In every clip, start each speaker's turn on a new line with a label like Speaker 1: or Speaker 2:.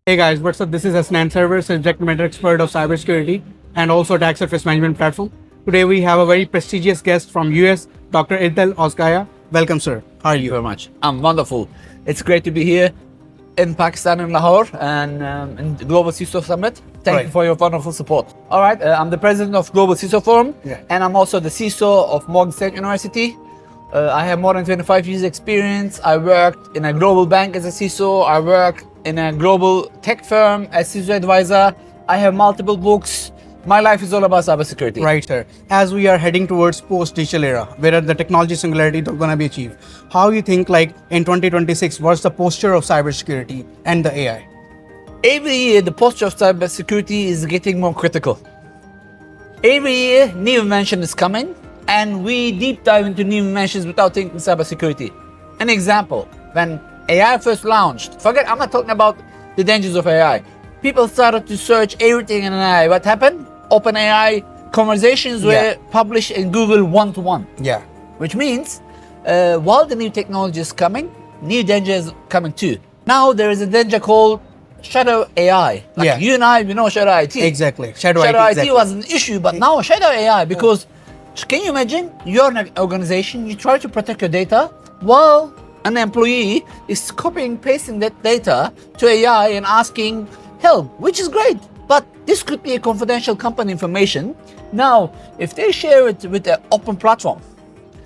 Speaker 1: Hey guys, what's up? This is Husnain Sarwar, subject matter expert of cybersecurity and also attack surface management platform. Today we have a very prestigious guest from US, Dr. Erdal Ozkaya. Welcome, sir. How are
Speaker 2: Thank you
Speaker 1: you?
Speaker 2: very much. I'm wonderful. It's great to be here in Pakistan, in Lahore, and in the Global CISO Summit. Thank you for your wonderful support. All right, I'm the president of Global CISO Forum, and I'm also the CISO of Morgan State University. I have more than 25 years experience. I worked in a global bank as a CISO. I worked in a global tech firm as CISO advisor. I have multiple books. My life is all about cybersecurity.
Speaker 1: Right, sir. As we are heading towards post-digital era, where the technology singularity is going to be achieved, how you think like in 2026, what's the posture of cybersecurity and the AI?
Speaker 2: Every year, the posture of cybersecurity is getting more critical. Every year, new invention is coming, and we deep dive into new inventions without thinking cybersecurity. An example, when AI first launched, I'm not talking about the dangers of AI. People started to search everything in AI. What happened? OpenAI conversations were published in Google one-to-one.
Speaker 1: Yeah.
Speaker 2: Which means, while the new technology is coming, new danger is coming too. Now there is a danger called shadow AI. Like you and I, we know shadow IT.
Speaker 1: Exactly. Shadow
Speaker 2: IT was an issue, but now shadow AI, because can you imagine you're in an organization, you try to protect your data while an employee is copying, pasting that data to AI and asking help, which is great. But this could be a confidential company information. Now, if they share it with an open platform,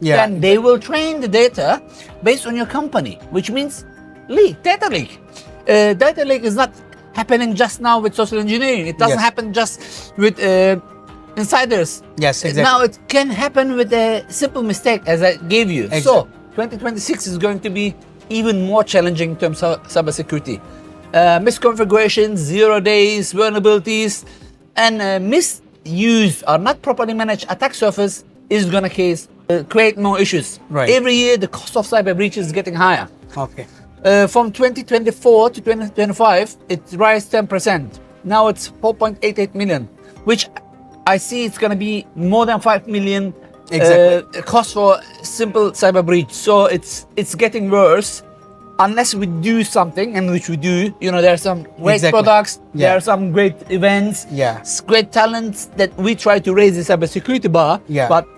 Speaker 2: then they will train the data based on your company, which means data leak. Data leak is not happening just now with social engineering. It doesn't happen just with insiders.
Speaker 1: Yes, exactly.
Speaker 2: Now it can happen with a simple mistake, as I gave you.
Speaker 1: Exactly.
Speaker 2: So 2026 is going to be even more challenging in terms of cybersecurity. Misconfigurations, 0 days, vulnerabilities, and misuse or not properly managed attack surface is going to create more issues.
Speaker 1: Right.
Speaker 2: Every year, the cost of cyber breach is getting higher.
Speaker 1: Okay.
Speaker 2: From 2024 to 2025, it rose 10%. Now it's 4.88 million, which I see it's going to be more than 5 million cost for simple cyber breach. So it's getting worse unless we do something, and which we do. You know, there are some great products, there are some great events, great talents that we try to raise the cybersecurity bar. But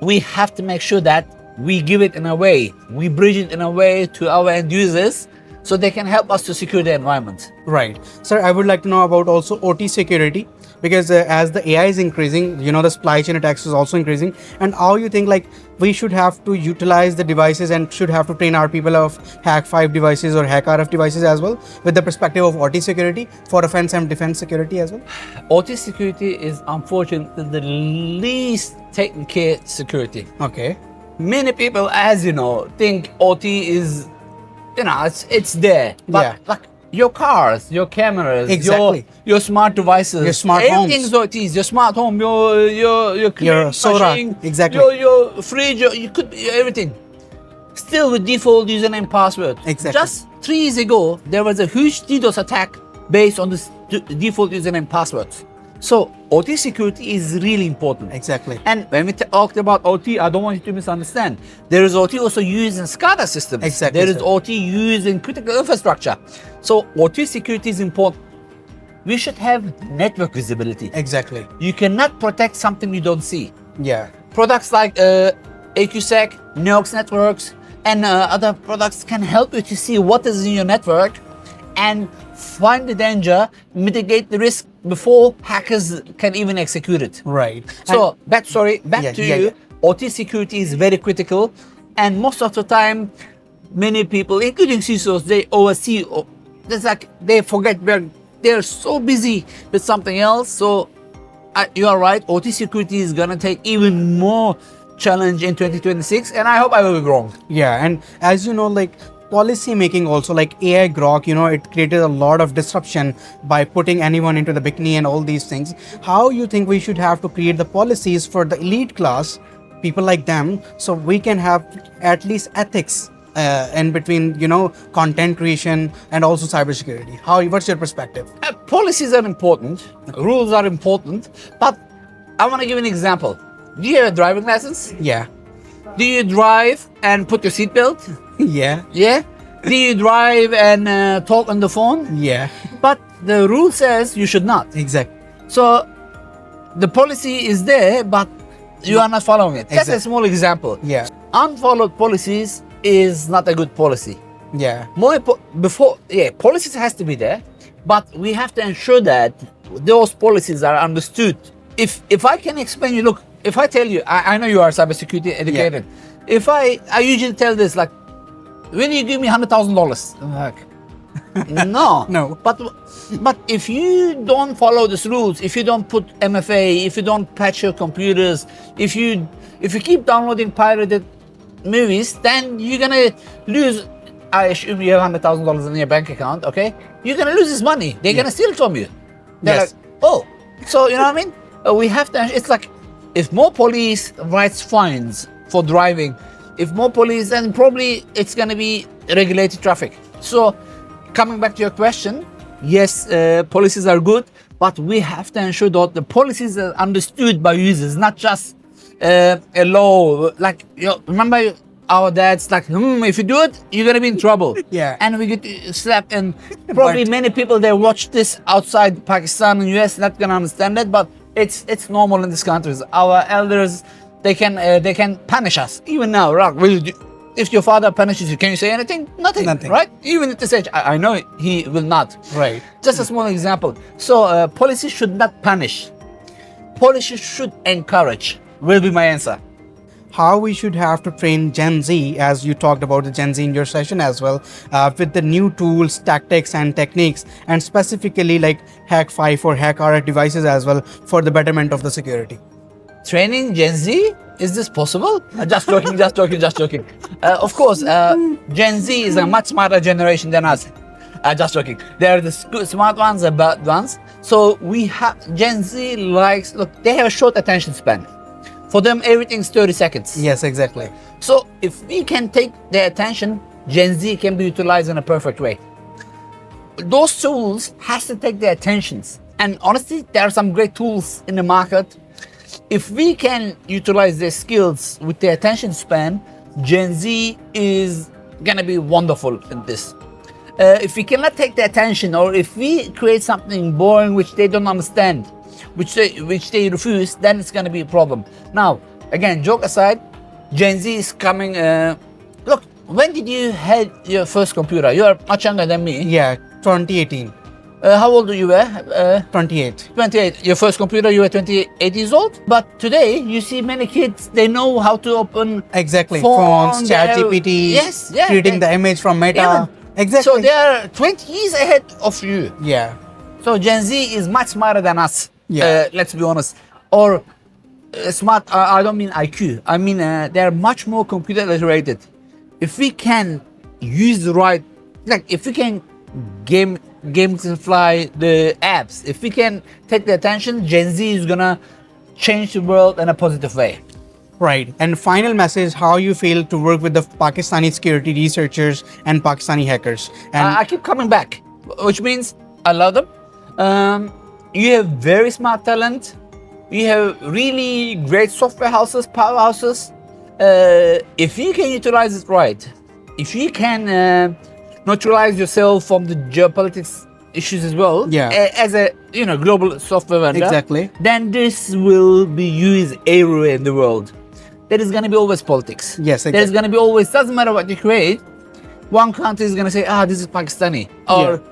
Speaker 2: we have to make sure that we give it in a way, we bridge it in a way to our end users so they can help us to secure the environment.
Speaker 1: Right. Sir, I would like to know about also OT security, because as the AI is increasing, you know, the supply chain attacks is also increasing. And how you think like we should have to utilize the devices and should have to train our people of Hack 5 devices or Hack RF devices as well, with the perspective of OT security for offense and defense security as well?
Speaker 2: OT security is unfortunately the least taken care security.
Speaker 1: Okay.
Speaker 2: Many people, as you know, think OT is, you know, it's there. But like your cars, your cameras, your smart devices,
Speaker 1: your smart
Speaker 2: everything's OT. Your smart home, your
Speaker 1: Sora,
Speaker 2: your fridge, you could be everything. Still with default username password. Just 3 years ago, there was a huge DDoS attack based on this default username password. So OT security is really important. And when we talked about OT, I don't want you to misunderstand. There is OT also used in SCADA systems. There is OT used in critical infrastructure. So OT security is important. We should have network visibility. You cannot protect something you don't see. Products like AQSEC, NOx networks, and other products can help you to see what is in your network and find the danger, mitigate the risk before hackers can even execute it.
Speaker 1: Right.
Speaker 2: So back to you. OT security is very critical, and most of the time, many people, including CISOs, they oversee. It's like they forget they're so busy with something else. So you are right. OT security is gonna take even more challenge in 2026, and I hope I will be wrong.
Speaker 1: And as you know, like policy making also, like AI GROK, you know, it created a lot of disruption by putting anyone into the bikini and all these things. How you think we should have to create the policies for the elite class, people like them, so we can have at least ethics in between, you know, content creation and also cybersecurity? What's your perspective?
Speaker 2: Policies are important, rules are important, but I want to give an example. Do you have a driving license?
Speaker 1: Yeah.
Speaker 2: Do you drive and put your seatbelt?
Speaker 1: Yeah.
Speaker 2: Yeah? Do you drive and talk on the phone?
Speaker 1: Yeah.
Speaker 2: the rule says you should not.
Speaker 1: Exactly.
Speaker 2: So the policy is there, but you are not following it. That's a small example.
Speaker 1: Yeah.
Speaker 2: Unfollowed policies is not a good policy.
Speaker 1: Yeah.
Speaker 2: Policies has to be there, but we have to ensure that those policies are understood. If I can explain you, look, if I tell you, I know you are cybersecurity educated.
Speaker 1: Yeah.
Speaker 2: If I usually tell this, like, will you give me $100,000? I'm like, no.
Speaker 1: No.
Speaker 2: But if you don't follow these rules, if you don't put MFA, if you don't patch your computers, if you keep downloading pirated movies, then you're gonna lose. I assume you have $100,000 in your bank account, okay? You're gonna lose this money. They're gonna steal it from you. They're like, oh, so you know what I mean? We have to. It's like, if more police writes fines for driving, if more police, then probably it's gonna be regulated traffic. So, coming back to your question, yes, policies are good, but we have to ensure that the policies are understood by users, not just a law. Like, remember our dads, like, if you do it, you're gonna be in trouble.
Speaker 1: Yeah.
Speaker 2: And we get slapped, and probably many people that watch this outside Pakistan and US not gonna understand that, but it's normal in these countries. Our elders, they can punish us even now. Right? If your father punishes you, can you say anything? Nothing. Right? Even at this age, I know he will not.
Speaker 1: Right.
Speaker 2: Just a small example. So policy should not punish. Policy should encourage. Will be my answer.
Speaker 1: How we should have to train Gen Z, as you talked about the Gen Z in your session as well, with the new tools, tactics and techniques, and specifically like Hack5 or HackRF devices as well for the betterment of the security.
Speaker 2: Training Gen Z? Is this possible? Just joking, just joking, just joking. Of course, Gen Z is a much smarter generation than us. Just joking. They're the smart ones, the bad ones. So we have, Gen Z likes, look, they have a short attention span. For them, everything's 30 seconds.
Speaker 1: Yes, exactly.
Speaker 2: So if we can take their attention, Gen Z can be utilized in a perfect way. Those tools has to take their attentions. And honestly, there are some great tools in the market. If we can utilize their skills with their attention span, Gen Z is gonna be wonderful in this. If we cannot take their attention, or if we create something boring which they don't understand, which they refuse, then it's gonna be a problem. Now, again, joke aside, Gen Z is coming. Look, when did you had your first computer? You are much younger than me.
Speaker 1: Yeah, 2018.
Speaker 2: How old you were?
Speaker 1: 28.
Speaker 2: 28. Your first computer, you were 28 years old. But today, you see many kids, they know how to open
Speaker 1: phones, ChatGPT,
Speaker 2: yes,
Speaker 1: creating the image from Meta.
Speaker 2: Yeah.
Speaker 1: Exactly.
Speaker 2: So they are 20 years ahead of you.
Speaker 1: Yeah.
Speaker 2: So Gen Z is much smarter than us.
Speaker 1: Yeah.
Speaker 2: Let's be honest. Or smart, I don't mean IQ. I mean, they're much more computer literate. If we can use the right, like if we can gamify the apps, if we can take the attention, Gen Z is gonna change the world in a positive way.
Speaker 1: Right. And final message, how you feel to work with the Pakistani security researchers and Pakistani hackers. And
Speaker 2: I keep coming back, which means I love them. You have very smart talent. You have really great software houses, powerhouses. If you can utilize it right, if you can neutralize yourself from the geopolitics issues as well, as a global software vendor,
Speaker 1: exactly,
Speaker 2: then this will be used everywhere in the world. There is going to be always politics.
Speaker 1: Yes, exactly.
Speaker 2: There's going to be always, doesn't matter what you create, one country is going to say, this is Pakistani, or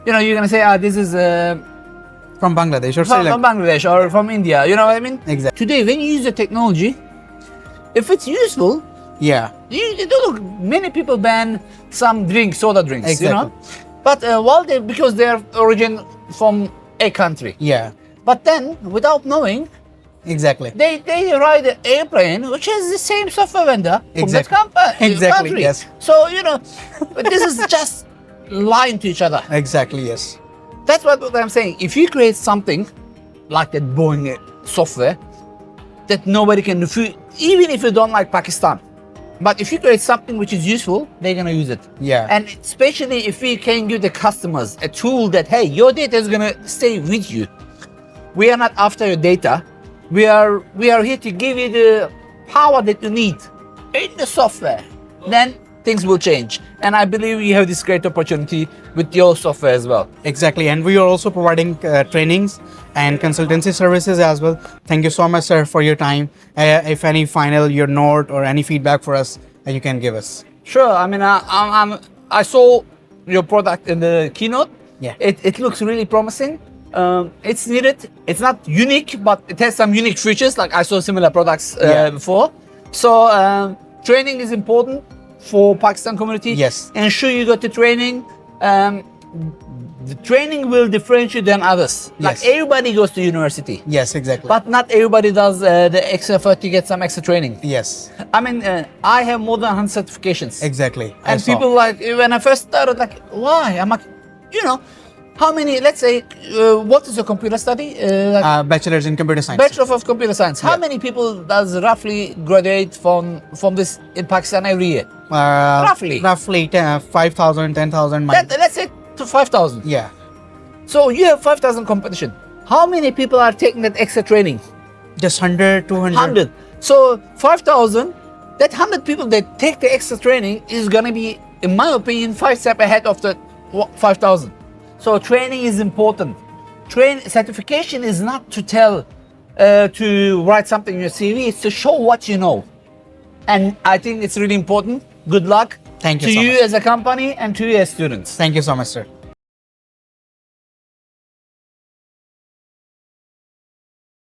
Speaker 2: you're going to say, this is
Speaker 1: from Bangladesh or
Speaker 2: from Bangladesh or from India. You know what I mean?
Speaker 1: Exactly.
Speaker 2: Today, when you use the technology, if it's useful, look, many people ban some drinks, soda drinks,
Speaker 1: exactly,
Speaker 2: but because they are origin from a country.
Speaker 1: Yeah.
Speaker 2: But then, without knowing,
Speaker 1: exactly,
Speaker 2: they ride an airplane which has the same software vendor from that country.
Speaker 1: Yes.
Speaker 2: So this is just lying to each other.
Speaker 1: Exactly. Yes.
Speaker 2: That's what I'm saying. If you create something like that Boeing software that nobody can refute, even if you don't like Pakistan, but if you create something which is useful, they're gonna use it.
Speaker 1: Yeah.
Speaker 2: And especially if we can give the customers a tool that, hey, your data is gonna stay with you. We are not after your data. We are here to give you the power that you need in the software. Then things will change. And I believe you have this great opportunity with your software as well.
Speaker 1: Exactly, and we are also providing trainings and consultancy services as well. Thank you so much, sir, for your time. If any final your note or any feedback for us, you can give us.
Speaker 2: Sure. I mean, I saw your product in the keynote.
Speaker 1: Yeah.
Speaker 2: It looks really promising. It's needed. It's not unique, but it has some unique features. Like I saw similar products before. So training is important for Pakistan community.
Speaker 1: Yes.
Speaker 2: Ensure you got the training. The training will differentiate than others. Like
Speaker 1: Yes.
Speaker 2: everybody goes to university.
Speaker 1: Yes, exactly.
Speaker 2: But not everybody does the extra effort to get some extra training.
Speaker 1: yes,
Speaker 2: I mean, I have more than 100 certifications.
Speaker 1: exactly. I
Speaker 2: And
Speaker 1: saw.
Speaker 2: people like, when I first started, like, why? I'm like, you know, how many, let's say, what is your computer study? Like
Speaker 1: bachelor's in computer science.
Speaker 2: Bachelor of Computer Science. How
Speaker 1: Yeah.
Speaker 2: many people does roughly graduate from this in Pakistan every year?
Speaker 1: Roughly 5,000, 10,000.
Speaker 2: Let's say to 5,000.
Speaker 1: Yeah,
Speaker 2: So you have 5,000 competition. How many people are taking that extra training?
Speaker 1: just 100, 200.
Speaker 2: 100. So 5,000, that 100 people that take the extra training is going to be, in my opinion, 5 steps ahead of the 5,000. So training is important. Certification is not to tell, to write something in your CV, it's to show what you know. And I think it's really important. Good luck
Speaker 1: Thank you
Speaker 2: to
Speaker 1: so
Speaker 2: you
Speaker 1: much.
Speaker 2: as a company and to you as students.
Speaker 1: Thank you so much, sir.